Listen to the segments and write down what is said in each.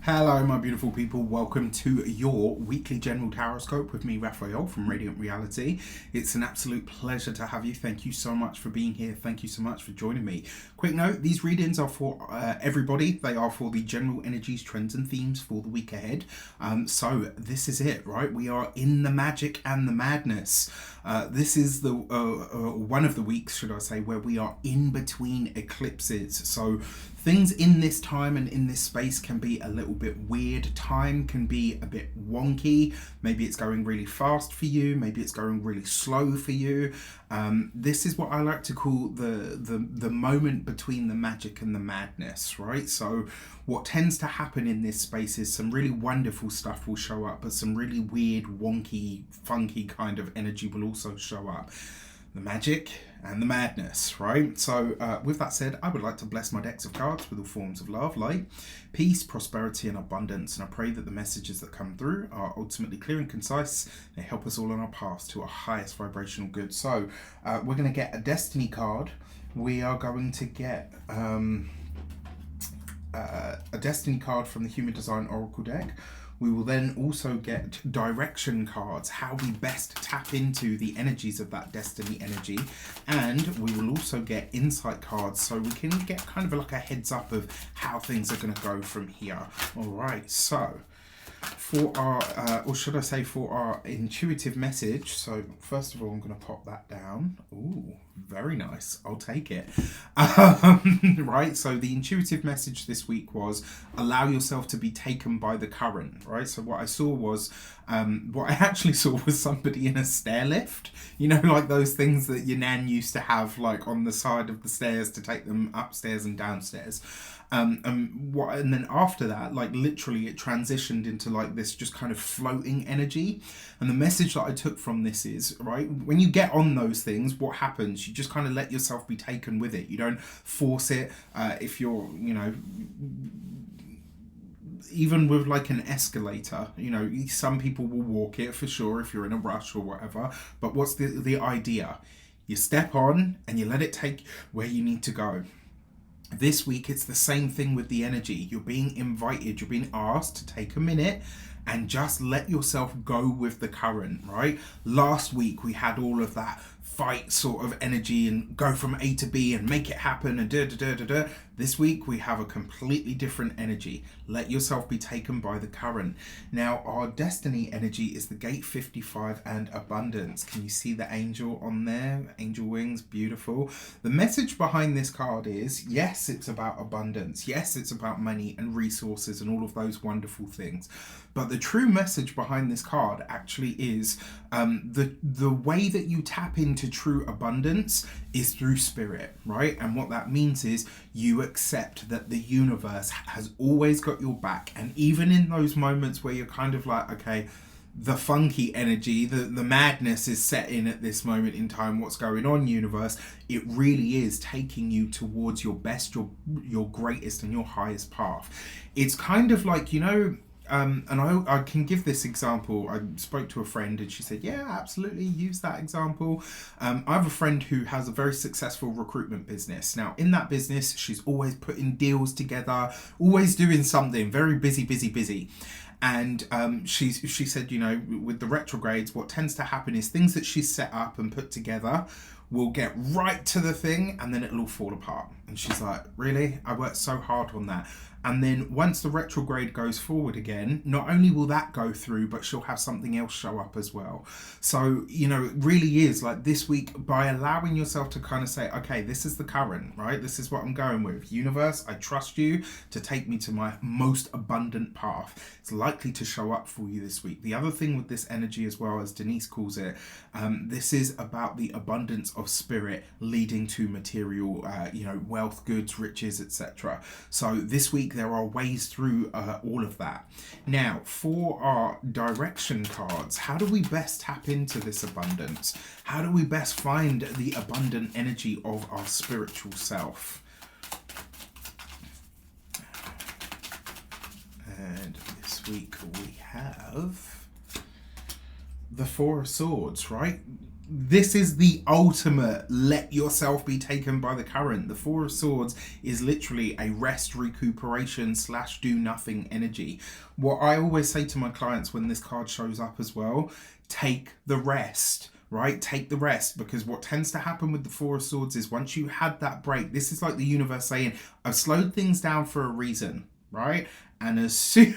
Hello, my beautiful people. Welcome to your weekly general taroscope with me, Raphael from Radiant Reality. It's an absolute pleasure to have you. Thank you so much for being here. Thank you so much for joining me. Quick note, these readings are for everybody. They are for the general energies, trends and themes for the week ahead. So this is it, right? We are in the magic and the madness. This is the one of the weeks, should I say, where we are in between eclipses. So things in this time and in this space can be a little bit weird. Time can be a bit wonky. Maybe it's going really fast for you. Maybe it's going really slow for you. This is what I like to call the moment between the magic and the madness, right? So what tends to happen in this space is some really wonderful stuff will show up, but some really weird, wonky, funky kind of energy will also show up. The magic and the madness, right? So with that said, I would like to bless my decks of cards with all forms of love, light, peace, prosperity and abundance. And I pray that the messages that come through are ultimately clear and concise. They help us all on our path to our highest vibrational good. So we're going to get a destiny card. We are going to get a destiny card from the Human Design Oracle deck. We will then also get direction cards, how we best tap into the energies of that destiny energy. And we will also get insight cards so we can get kind of like a heads up of how things are going to go from here. All right, so for our, or should I say for our intuitive message. So first of all, I'm going to pop that down. Ooh, very nice. I'll take it. Right. So the intuitive message this week was allow yourself to be taken by the current. Right. So what I saw was, what I actually saw was somebody in a stair lift. You know, like those things that your nan used to have like on the side of the stairs to take them upstairs and downstairs. And then after that, like literally it transitioned into like this just kind of floating energy. And the message that I took from this is, right, when you get on those things, what happens? You just kind of let yourself be taken with it. You don't force it. If you're, you know, even with like an escalator, you know, some people will walk it for sure if you're in a rush or whatever. But what's the idea? You step on and you let it take where you need to go. This week, it's the same thing with the energy. You're being invited, you're being asked to take a minute and just let yourself go with the current, right? Last week, we had all of that fight sort of energy and go from A to B and make it happen and da da da da da. This week we have a completely different energy. Let yourself be taken by the current. Now our destiny energy is the gate 55 and abundance. Can you see the angel on there? Angel wings, beautiful. The message behind this card is, yes, it's about abundance. Yes, it's about money and resources and all of those wonderful things. But the true message behind this card actually is the way that you tap into true abundance is through spirit, right? And what that means is you accept that the universe has always got your back. And even in those moments where you're kind of like, okay, the funky energy, the madness is set in at this moment in time, what's going on, universe, it really is taking you towards your best, your greatest and your highest path. It's kind of like, you know, and I can give this example. I spoke to a friend and she said, yeah, absolutely, use that example. I have a friend who has a very successful recruitment business. Now, in that business, she's always putting deals together, always doing something, very busy. And she said, you know, with the retrogrades, what tends to happen is things that she's set up and put together will get right to the thing and then it'll all fall apart. And she's like, really? I worked so hard on that. And then once the retrograde goes forward again, not only will that go through, but she'll have something else show up as well. So, you know, it really is like this week, by allowing yourself to kind of say, okay, this is the current, right? This is what I'm going with. Universe, I trust you to take me to my most abundant path. It's likely to show up for you this week. The other thing with this energy as well, as Denise calls it, this is about the abundance of spirit leading to material, you know, wealth, goods, riches, etc. So this week, there are ways through all of that. Now, for our direction cards, how do we best tap into this abundance? How do we best find the abundant energy of our spiritual self? And this week we have the Four of Swords, right? This is the ultimate let yourself be taken by the current. The Four of Swords is literally a rest, recuperation slash do nothing energy. What I always say to my clients when this card shows up as well, take the rest. Right? Take the rest, because what tends to happen with the Four of Swords is once you had that break, this is like the universe saying, I've slowed things down for a reason, right? And as soon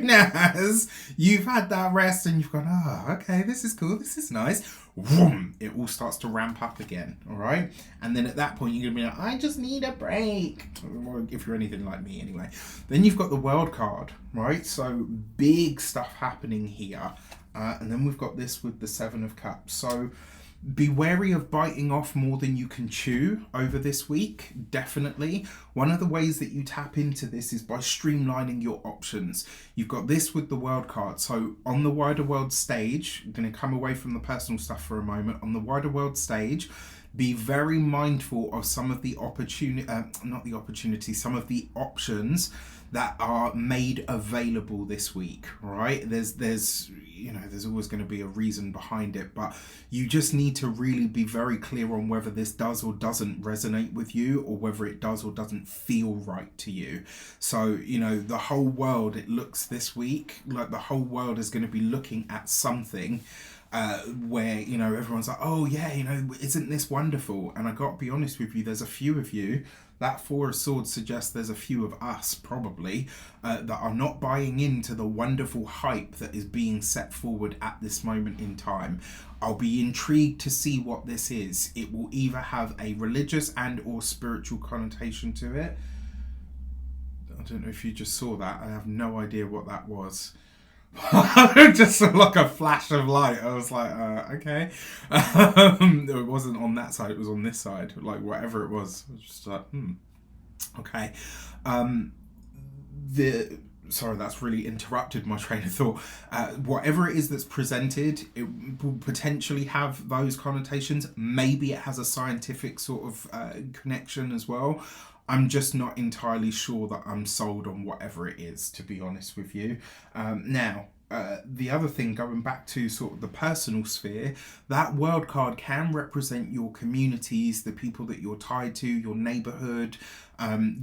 as you've had that rest and you've gone, oh, okay, this is cool, this is nice, vroom, it all starts to ramp up again, all right? And then at that point, you're going to be like, I just need a break. Or if you're anything like me anyway. Then you've got the World card, right? So big stuff happening here. And then we've got this with the Seven of Cups. So be wary of biting off more than you can chew over this week, definitely. One of the ways that you tap into this is by streamlining your options. You've got this with the World card. So on the wider world stage, I'm going to come away from the personal stuff for a moment. On the wider world stage, be very mindful of some of the some of the options that are made available this week, right? There's always going to be a reason behind it, but you just need to really be very clear on whether this does or doesn't resonate with you, or whether it does or doesn't feel right to you. So, the whole world, it looks this week like the whole world is going to be looking at something where, everyone's like, oh yeah, isn't this wonderful? And I got to be honest with you, there's a few of you, that Four of Swords suggests there's a few of us probably that are not buying into the wonderful hype that is being set forward at this moment in time. I'll be intrigued to see what this is. It will either have a religious and or spiritual connotation to it. I don't know if you just saw that. I have no idea what that was. I just saw like a flash of light. I was like, okay. It wasn't on that side, it was on this side. Like whatever it was. I was just like, okay. Sorry, that's really interrupted my train of thought. Whatever it is that's presented, it will potentially have those connotations. Maybe it has a scientific sort of connection as well. I'm just not entirely sure that I'm sold on whatever it is, to be honest with you. Now, the other thing, going back to sort of the personal sphere, that World card can represent your communities, the people that you're tied to, your neighborhood.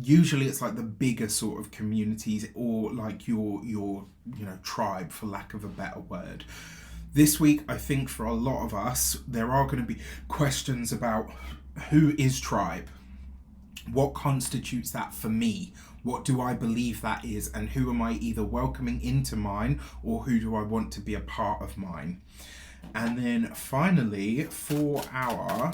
Usually it's like the bigger sort of communities, or like your tribe, for lack of a better word. This week, I think for a lot of us, there are going to be questions about who is tribe. What constitutes that for me? What do I believe that is? And who am I either welcoming into mine, or who do I want to be a part of mine? And then finally, for our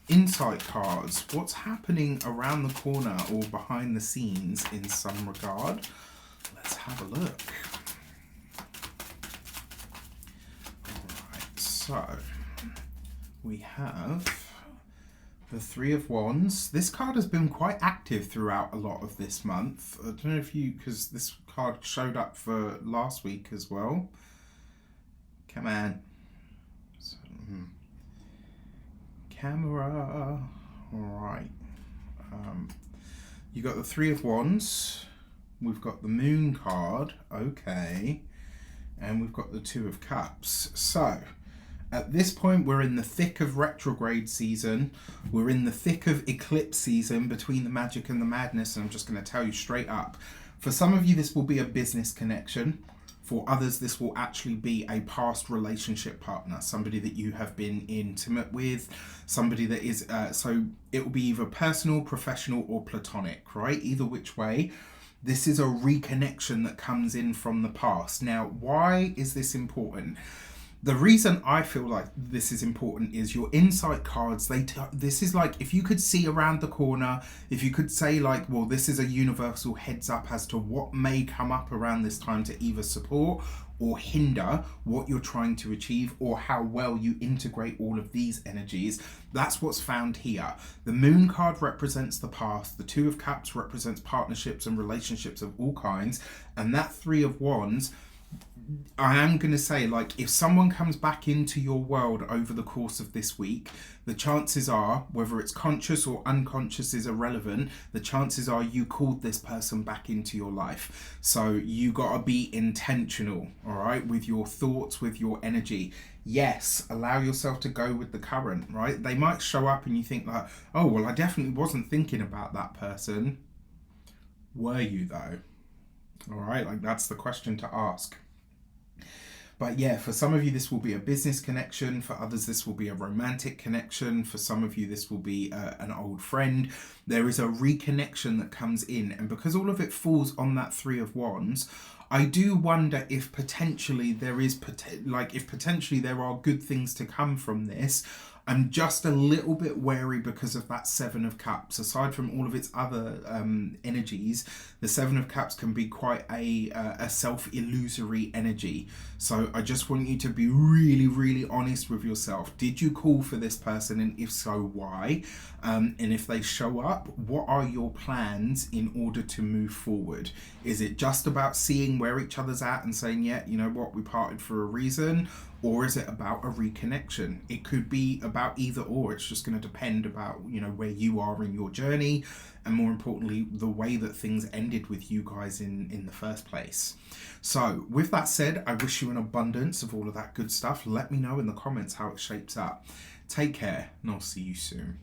insight cards, what's happening around the corner or behind the scenes in some regard? Let's have a look. Alright, so we have the Three of Wands. This card has been quite active throughout a lot of this month. I don't know if because this card showed up for last week as well. Come on. So, camera. Alright. You got the Three of Wands. We've got the Moon card. Okay. And we've got the Two of Cups. So, at this point, we're in the thick of retrograde season. We're in the thick of eclipse season between the magic and the madness. And I'm just going to tell you straight up. For some of you, this will be a business connection. For others, this will actually be a past relationship partner. Somebody that you have been intimate with. Somebody that is... so it will be either personal, professional, or platonic, right? Either which way. This is a reconnection that comes in from the past. Now, why is this important? The reason I feel like this is important is your insight cards. This is like, if you could see around the corner, if you could say like, well, this is a universal heads up as to what may come up around this time to either support or hinder what you're trying to achieve, or how well you integrate all of these energies. That's what's found here. The Moon card represents the past. The Two of Cups represents partnerships and relationships of all kinds. And that Three of Wands I am going to say, like, if someone comes back into your world over the course of this week, the chances are, whether it's conscious or unconscious is irrelevant, the chances are you called this person back into your life. So you got to be intentional, all right, with your thoughts, with your energy. Yes, allow yourself to go with the current, right? They might show up and you think, like, oh, well, I definitely wasn't thinking about that person. Were you, though? All right, like, that's the question to ask. But yeah, for some of you, this will be a business connection. For others, this will be a romantic connection. For some of you, this will be an old friend. There is a reconnection that comes in. And because all of it falls on that Three of Wands, I do wonder if potentially there is, if potentially there are good things to come from this. I'm just a little bit wary because of that Seven of Cups. Aside from all of its other energies, the Seven of Cups can be quite a self-illusory energy. So I just want you to be really, really honest with yourself. Did you call for this person, and if so, why? And if they show up, what are your plans in order to move forward? Is it just about seeing where each other's at and saying, yeah, you know what, we parted for a reason? Or is it about a reconnection? It could be about either or. It's just going to depend about, you know, where you are in your journey, and more importantly, the way that things ended with you guys in the first place. So with that said, I wish you an abundance of all of that good stuff. Let me know in the comments how it shapes up. Take care, and I'll see you soon.